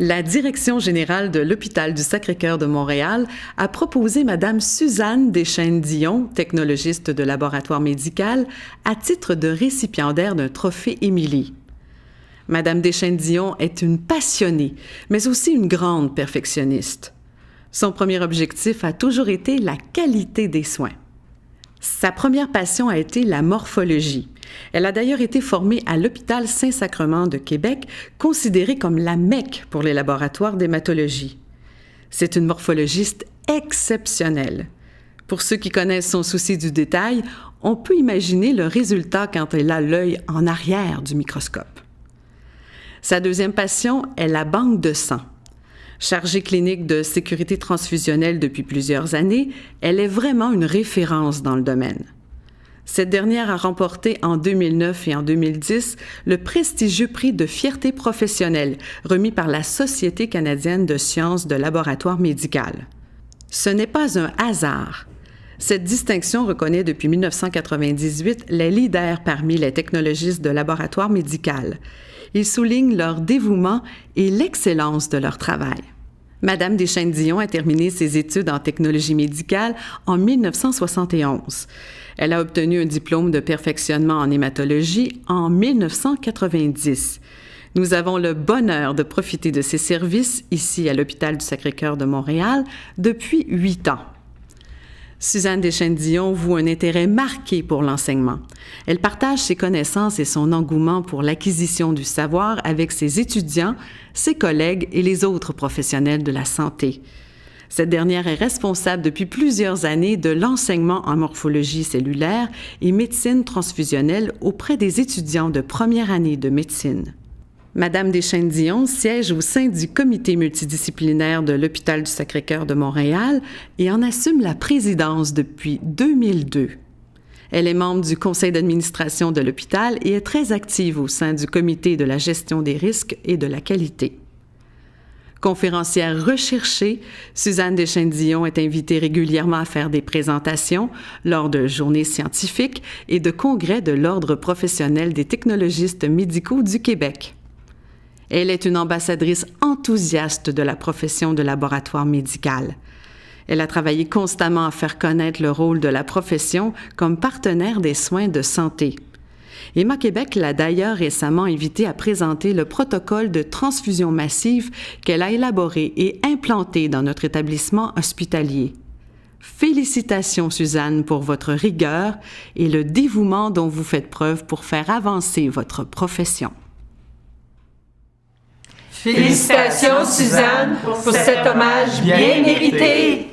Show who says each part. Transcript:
Speaker 1: La Direction générale de l'Hôpital du Sacré-Cœur de Montréal a proposé Mme Suzanne Deschênes-Dion, technologiste de laboratoire médical, à titre de récipiendaire d'un trophée Émilie. Mme Deschênes-Dion est une passionnée, mais aussi une grande perfectionniste. Son premier objectif a toujours été la qualité des soins. Sa première passion a été la morphologie. Elle a d'ailleurs été formée à l'Hôpital Saint-Sacrement de Québec, considéré comme la Mecque pour les laboratoires d'hématologie. C'est une morphologiste exceptionnelle. Pour ceux qui connaissent son souci du détail, on peut imaginer le résultat quand elle a l'œil en arrière du microscope. Sa deuxième passion est la banque de sang. Chargée clinique de sécurité transfusionnelle depuis plusieurs années, elle est vraiment une référence dans le domaine. Cette dernière a remporté en 2009 et en 2010 le prestigieux prix de fierté professionnelle remis par la Société canadienne de sciences de laboratoire médical. Ce n'est pas un hasard. Cette distinction reconnaît depuis 1998 les leaders parmi les technologistes de laboratoire médical. Ils soulignent leur dévouement et l'excellence de leur travail. Madame Deschênes-Dion a terminé ses études en technologie médicale en 1971. Elle a obtenu un diplôme de perfectionnement en hématologie en 1990. Nous avons le bonheur de profiter de ses services ici à l'Hôpital du Sacré-Cœur de Montréal depuis 8 ans. Suzanne Deschênes-Dion voue un intérêt marqué pour l'enseignement. Elle partage ses connaissances et son engouement pour l'acquisition du savoir avec ses étudiants, ses collègues et les autres professionnels de la santé. Cette dernière est responsable depuis plusieurs années de l'enseignement en morphologie cellulaire et médecine transfusionnelle auprès des étudiants de première année de médecine. Madame Deschênes-Dion siège au sein du comité multidisciplinaire de l'Hôpital du Sacré-Cœur de Montréal et en assume la présidence depuis 2002. Elle est membre du conseil d'administration de l'hôpital et est très active au sein du comité de la gestion des risques et de la qualité. Conférencière recherchée, Suzanne Deschênes-Dion est invitée régulièrement à faire des présentations lors de journées scientifiques et de congrès de l'Ordre professionnel des technologistes médicaux du Québec. Elle est une ambassadrice enthousiaste de la profession de laboratoire médical. Elle a travaillé constamment à faire connaître le rôle de la profession comme partenaire des soins de santé. Emma Québec l'a d'ailleurs récemment invitée à présenter le protocole de transfusion massive qu'elle a élaboré et implanté dans notre établissement hospitalier. Félicitations, Suzanne, pour votre rigueur et le dévouement dont vous faites preuve pour faire avancer votre profession.
Speaker 2: Félicitations, Suzanne, pour cet hommage bien mérité.